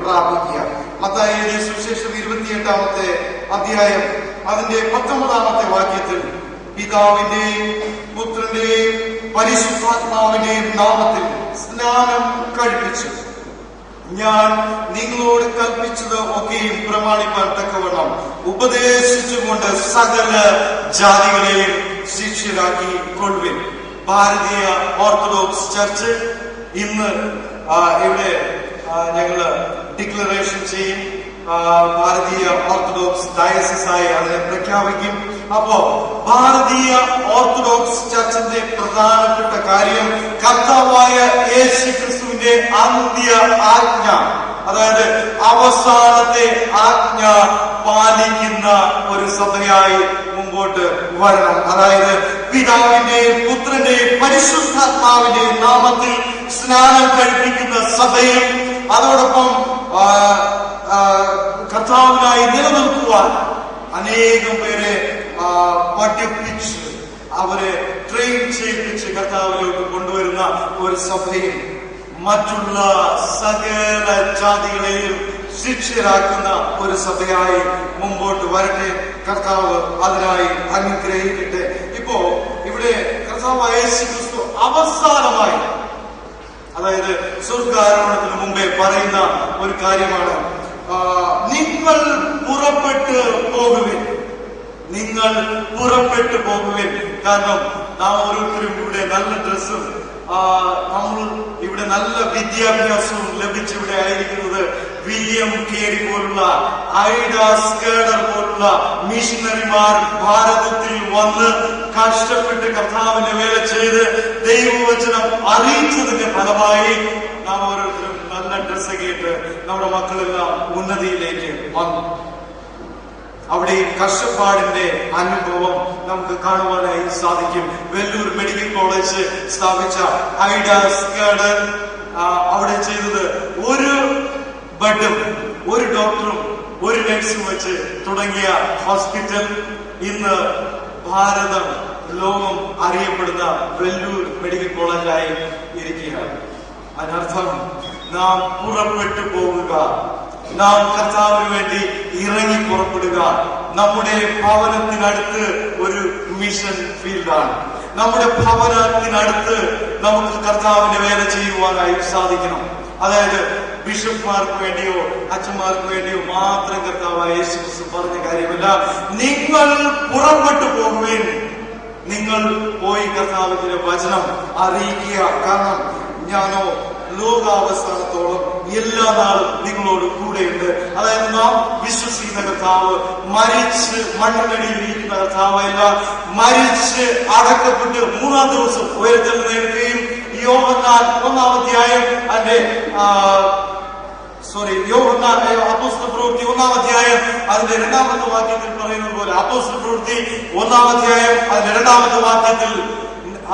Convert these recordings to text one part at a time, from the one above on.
പ്രാപിക്കുക. മത്തായി എഴുതിയ സുവിശേഷം 28-ാമത്തെ അധ്യായം അതിന്റെ 19-ാമത്തെ വാക്യത്തിൽ പിതാവിന്റെയും പുത്രന്റെയും പരിശുദ്ധാത്മാവിന്റെയും നാമത്തിൽ സ്നാനം കഴിപ്പിച്ചു ഞാൻ നിങ്ങളോട് കൽപ്പിച്ചത് ഒക്കെയും പ്രമാണിപ്പാൻ തക്കവണ്ണം ഉപദേശിച്ചുകൊണ്ട് സകല ജാതികളെയും ശിഷ്യരാക്കി കൊള്ളുവിൻ. ഭാരതീയ ഓർത്തഡോക്സ് ചർച്ച് ഇന്ന് ഇവിടെ ഞങ്ങള് ഡിക്ലറേഷൻ ചെയ്യും. ഭാരതീയ ഓർത്തഡോക്സ് ഡയസിസായി അതിനെ പ്രഖ്യാപിക്കും. അപ്പോ ഭാരതീയ ഓർത്തഡോക്സ് ചർച്ചിന്റെ പ്രധാനപ്പെട്ട കാര്യം കർത്താവായ യേശു ക്രിസ്തുവിന്റെ അന്ത്യ ആജ്ഞ, അതായത് അവസാനത്തെ ആജ്ഞ പാലിക്കുന്ന ഒരു സഭയായി മുമ്പോട്ട് വരണം. അതായത് പിതാവിന്റെയും പുത്രന്റെയും പരിശുദ്ധാത്മാവിന്റെയും നാമത്തിൽ സ്നാനം കഴിപ്പിക്കുന്ന സഭയും അതോടൊപ്പം കർത്താവിനായി നിലനിൽക്കുവാൻ അനേകം പേരെ പഠിപ്പിച്ച് അവരെ ട്രെയിൻ ചെയ്യിപ്പിച്ച് കർത്താവിലേക്ക് കൊണ്ടുവരുന്ന ഒരു സഭയും മറ്റുള്ള സകല ജാതികളെയും ശിഷ്യരാക്കുന്ന ഒരു സഭയായി മുമ്പോട്ട് വരട്ടെ. കർത്താവ് അതിനായി അനുഗ്രഹിക്കട്ടെ. ഇപ്പോ ഇവിടെ കർത്താവായ യേശു ക്രിസ്തു അവസാനമായി, അതായത് സ്വർഗ്ഗാരോഹണത്തിന് മുമ്പേ പറയുന്ന ഒരു കാര്യമാണ്, നിങ്ങൾ പുറപ്പെട്ടു പോകുവിൻ, നിങ്ങൾ പുറപ്പെട്ടു പോകുവിൻ. കാരണം നാം ഓരോരുത്തരും ഇവിടെ നല്ല ഡ്രസ്സും നമ്മൾ ഇവിടെ നല്ല വിദ്യാഭ്യാസവും ലഭിച്ചിവിടെ ആയിരിക്കുന്നത് വില്യം കേരി പോലുള്ള ഐഡ സ്കേഡർ പോലുള്ള മിഷണറിമാർ ഭാരതത്തിൽ വന്ന് കഷ്ടപ്പെട്ട് കർത്താവിന്റെ വേല ചെയ്ത് ദൈവവചനം അറിയിച്ചതിന്റെ ഫലമായി നാം ഓരോരുത്തരും നല്ല ഡ്രസ്സ് കേട്ട് നമ്മുടെ മക്കളെല്ലാം ഉന്നതിയിലേക്ക് വന്നു. അവിടെ കഷ്ടപ്പാടിന്റെ അനുഭവം നമുക്ക് കാണുവാനായി സാധിക്കും. വെല്ലൂർ മെഡിക്കൽ കോളേജ് സ്ഥാപിച്ച ഐഡ സ്കേഡർ അവിടെ ചെയ്തത് ഒരു ബെഡും ഒരു ഡോക്ടറും ഒരു നഴ്സും വെച്ച് തുടങ്ങിയ ഹോസ്പിറ്റൽ ഇന്ന് ഭാരതം ലോകം അറിയപ്പെടുന്ന വെല്ലൂർ മെഡിക്കൽ കോളേജായി ഇരിക്കുകയാണ്. അതിനർത്ഥം നാം പുറപ്പെട്ടു പോവുക, നാം കർത്താവിന് വേണ്ടി ഇറങ്ങി പുറപ്പെടുക. നമ്മുടെ ഭവനത്തിനടുത്ത് ഒരു മിഷൻ ഫീൽഡാണ്. നമ്മുടെ ഭവനത്തിനടുത്ത് നമുക്ക് കർത്താവിന്റെ വേല ചെയ്യുവാനായി സാധിക്കണം. അതായത് ബിഷപ്പ്മാർക്ക് വേണ്ടിയോ അച്ഛന്മാർക്ക് വേണ്ടിയോ മാത്രം കർത്താവായ യേശു ക്രിസ്തു പറഞ്ഞ കാര്യമല്ല. നിങ്ങൾ പുറപ്പെട്ടു പോകുവിൻ, നിങ്ങൾ പോയി കർത്താവിന്റെ വചനം അറിയിക്കുക. കാരണം ഞാനോ ലോകാവസാനത്തോളം എല്ലാ നാളും നിങ്ങളോട് കൂടെയുണ്ട്. അതായത് നാം വിശ്വസിക്കുന്ന കർത്താവ് മരിച്ച് മണ്ണിനടിയിൽ ഇരിക്കുന്ന കർത്താവല്ല, മരിച്ച് അടക്കപ്പെട്ട് 3-ാം ദിവസം ഉയർത്തെഴുന്നേൽക്കുകയും യോഹന്നാൻ 1-ാം അധ്യായം അതിന്റെ അപ്പോസ്തല പ്രവൃത്തി 1-ാം അധ്യായം അതിന്റെ 2-ാമത്തെ വാക്യത്തിൽ പറയുന്നത് പോലെ അപ്പോസ്തല പ്രവൃത്തി 1-ാം അധ്യായം അതിന്റെ 2-ാമത്തെ വാക്യത്തിൽ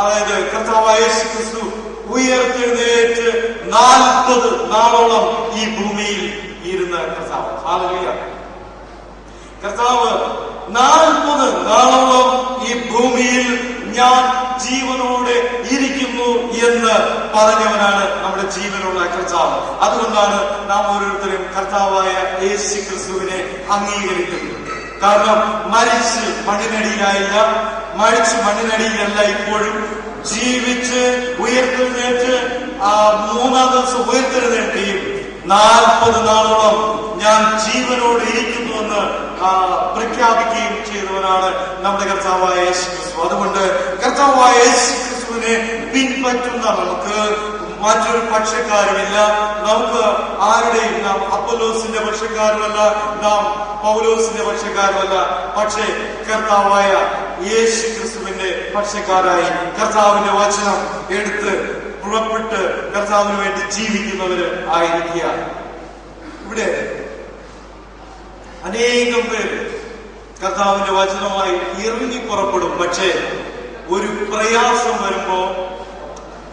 അതായത് കർത്താവായ യേശു ക്രിസ്തു ഉയർത്തെഴുന്നേറ്റ് 40 നാളോളം ഈ ഭൂമിയിൽ ഇരുന്ന കർത്താവ്. ഹല്ലേലൂയ. കർത്താവ് 40 നാളോളം ഈ ഭൂമിയിൽ ഞാൻ ജീവനോടെ ഇരിക്കുന്നു എന്ന് പറഞ്ഞവനാണ് നമ്മുടെ ജീവനുള്ള കർത്താവ്. അതുകൊണ്ടാണ് നാം ഓരോരുത്തരും കർത്താവായ യേശു ക്രിസ്തുവിനെ അംഗീകരിക്കുന്നത്. കാരണം മരിച്ച് മണ്ണിനടിയിലായില്ല, മരിച്ച് മണ്ണിനടിയിലല്ല, ഇപ്പോഴും ജീവിച്ച് ഉയർത്തെഴുന്നേറ്റ് 3-ാം ദിവസം ഉയർത്തെഴുന്നേൽക്കുകയും 40 നാളോളം ഞാൻ ജീവനോട് ഇരിക്കുന്നുവെന്ന് പ്രഖ്യാപിക്കുകയും ചെയ്തവനാണ് നമ്മുടെ കർത്താവായ യേശു ക്രിസ്തു. അതുകൊണ്ട് കർത്താവായ യേശു ക്രിസ്തുവിനെ പിൻപറ്റുന്ന നമുക്ക് മറ്റൊരു പക്ഷക്കാരുമില്ല. നമുക്ക് ആരുടെയും നാം അപ്പൊല്ലോസിന്റെ പക്ഷക്കാരുമല്ല, നാം പൗലോസിന്റെ പക്ഷക്കാരുമല്ല. പക്ഷേ കർത്താവായ യേശു ക്രിസ്തുവിന്റെ പക്ഷക്കാരായി കർത്താവിന്റെ വചനം എടുത്ത് പുറപ്പെട്ട് കർത്താവിന് വേണ്ടി ജീവിക്കുന്നവര് ആയിരിക്കുക. ഇവിടെ അനേകം പേര് കർത്താവിന്റെ വചനമായി ഇറങ്ങി പുറപ്പെടും. പക്ഷേ ഒരു പ്രയാസം വരുമ്പോ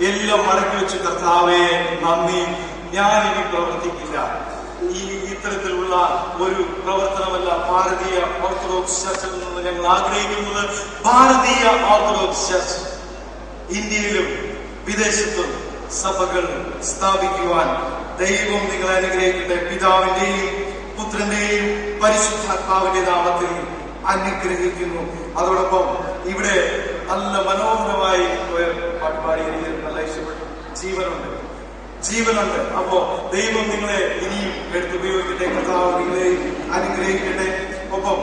എല്ലാം മടക്കി വെച്ച് കർത്താവേ നന്ദി, ഞാനിനി പ്രവർത്തിക്കില്ല. ഇത്തരത്തിലുള്ള ഒരു പ്രവർത്തനമല്ല ഭാരതീയ ഓർത്തഡോക്സ് ചർച്ചിൽ നിന്ന് ഞങ്ങൾ ആഗ്രഹിക്കുന്നത്. ഭാരതീയ ഓർത്തഡോക്സ് ചർച്ച് ഇന്ത്യയിലും വിദേശത്തും സഭകൾ സ്ഥാപിക്കുവാൻ ദൈവം നിങ്ങളെ അനുഗ്രഹിക്കട്ടെ. പിതാവിന്റെയും പുത്രന്റെയും പരിശുദ്ധാത്മാവിന്റെ നാമത്തിൽ അനുഗ്രഹിക്കുന്നു. അതോടൊപ്പം ഇവിടെ നല്ല മനോഹരമായി പാട്ടുപാടി എനിക്ക് നല്ല ഇഷ്ടപ്പെട്ടു. ജീവനുണ്ട്. അപ്പോ ദൈവം നിങ്ങളെ ഇനിയും എടുത്തുപയോഗിക്കട്ടെ. കർത്താവ് നിങ്ങളെ അനുഗ്രഹിക്കട്ടെ. ഒപ്പം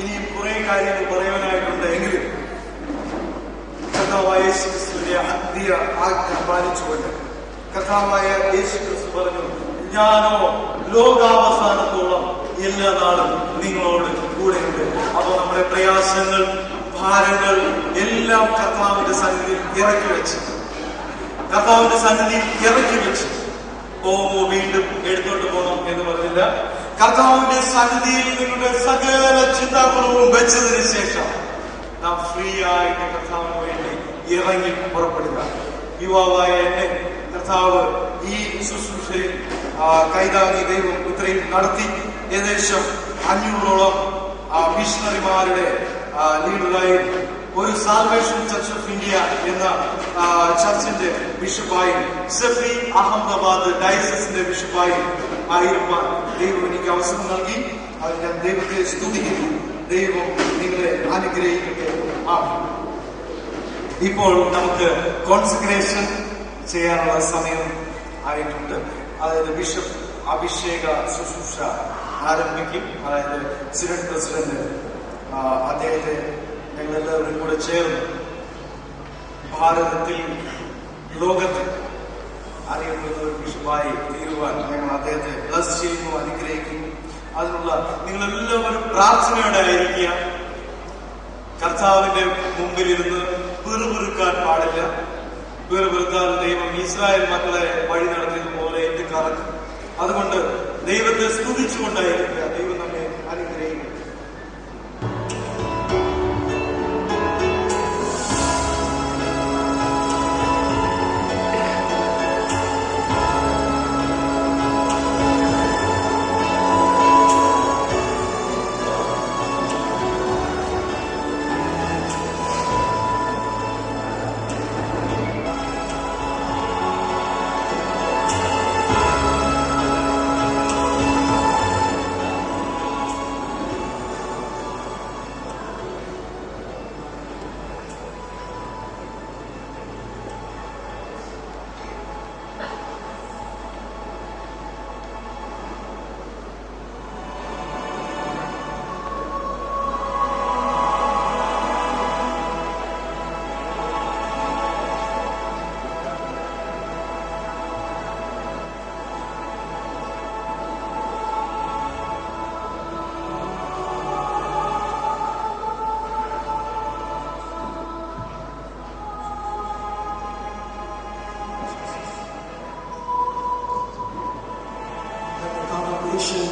ഇനിയും കുറെ കാര്യങ്ങൾ പറയാനായിട്ടുണ്ട്. എങ്കിലും കർത്താവായ യേശു ക്രിസ്തുവിന്റെ അന്ത്യ ആജ്ഞ പാലിച്ചുകൊണ്ട് കർത്താവായ യേശു ക്രിസ്തു പറഞ്ഞു, ഞാനോ ലോകാവസാനത്തോളം എല്ലാ നാളും നിങ്ങളോട് കൂടെയുണ്ട്. അപ്പോൾ നമ്മുടെ പ്രയാസങ്ങൾ, ഭാരങ്ങൾ എല്ലാം കർത്താവിന്റെ സന്നിധിയിൽ ഇറക്കി വെച്ച് വീണ്ടും എടുത്തോട്ട് പോകണം എന്ന് പറഞ്ഞില്ല. കർത്താവിന്റെ സന്നിധിയിൽ നിങ്ങളുടെ സകല ചിന്താകുറവും വെച്ചതിന് ശേഷം നാം ഫ്രീ ആയിട്ട് കർത്താവിന് വേണ്ടി ഇറങ്ങി പുറപ്പെടുക. യുവാവായ എന്നെ കർത്താവ് ഈ ശുശ്രൂഷയിൽ കൈതാങ്ങി ദൈവം ഇത്രയും നടത്തി. ഏകദേശം 500ഓളം മിഷണറിമാരുടെ ലീഡറായി ഒരു സാൽവേഷൻ ചർച്ച് ഓഫ് ഇന്ത്യ എന്ന ചർച്ചിന്റെ ബിഷപ്പായും സെഫി അഹമ്മദാബാദ് ഡയസിന്റെ ബിഷപ്പായും ആയിരിക്കാൻ ദൈവം എനിക്ക് അവസരം നൽകി. അത് ഞാൻ ദൈവത്തെ സ്തുതിക്കുന്നു. ദൈവം നിങ്ങളെ അനുഗ്രഹിക്കട്ടെ. ഇപ്പോൾ നമുക്ക് കോൺസെക്രേഷൻ ചെയ്യാനുള്ള സമയം ആയിട്ടുണ്ട്. അതായത് ബിഷപ്പ് അഭിഷേക ശുശ്രൂഷ ആരംഭിക്കും. അതായത് സിനഡ് പ്രസിഡന്റ് അദ്ദേഹത്തെ ഞങ്ങളെല്ലാവരും കൂടെ ചേർന്ന് ഭാരതത്തിൽ ലോകത്തിൽ അറിയപ്പെടുന്ന ഒരു ബിഷപ്പായി തീരുവാൻ ഞങ്ങൾ അദ്ദേഹത്തെ ബ്ലസ് ചെയ്യുന്നു, അനുഗ്രഹിക്കുന്നു. അതിനുള്ള നിങ്ങളെല്ലാവരും പ്രാർത്ഥനയോടെ ആയിരിക്കുക. കർത്താവിന്റെ മുമ്പിലിരുന്ന് പിറുപിറുക്കാൻ പാടില്ല. പിറുപിറുത്താൽ ദൈവം ഇസ്രായേൽ മക്കളെ വഴി നടത്തിയതുപോലെ കറക്കും. അതുകൊണ്ട് ദൈവത്തെ സ്തുതിച്ചുകൊണ്ടായിരിക്കുക. ദൈവം നമ്മെ അനുഗ്രഹിക്കും.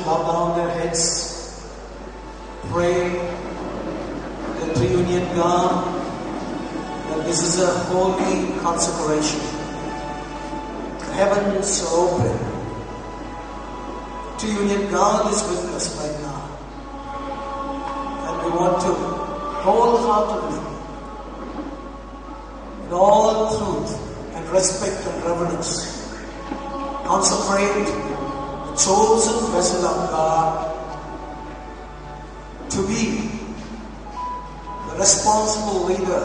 Bow down their heads, pray the triunion God that this is a holy consecration. The heavens are open. The triunion God is with us right now, and we want to wholeheartedly, in all truth and respect and reverence, consecrate chosen vessel of God to be the responsible leader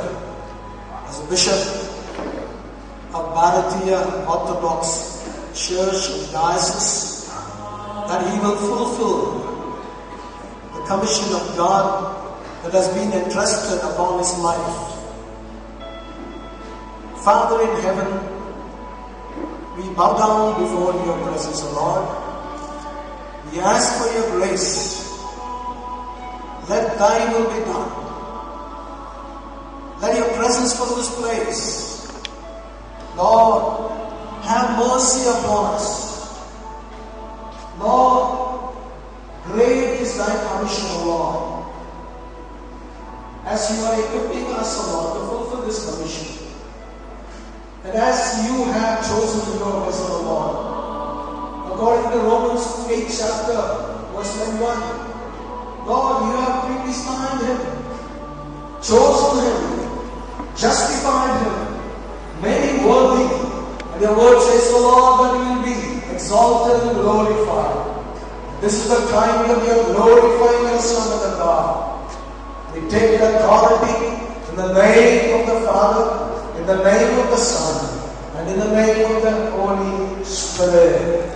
as a bishop of Bharatiya Orthodox Church and Diocese, that he will fulfill the commission of God that has been entrusted upon his life. Father in heaven, we bow down before your presence, O Lord. We ask for your grace. Let thy will be done. Let your presence fill this place. Lord, have mercy upon us. Lord, great is thy commission, O Lord. As you are equipping us, O Lord, to fulfill this commission. And as you have chosen your vessel, O Lord, according to Romans 8 chapter, verse 1, Lord, you have predestined him, chosen him, justified him, made him worthy. And your word says, O Lord, that he will be exalted and glorified. This is the time that we are glorifying your Son of the God. We take authority in the name of the Father, in the name of the Son, and in the name of the Holy Spirit.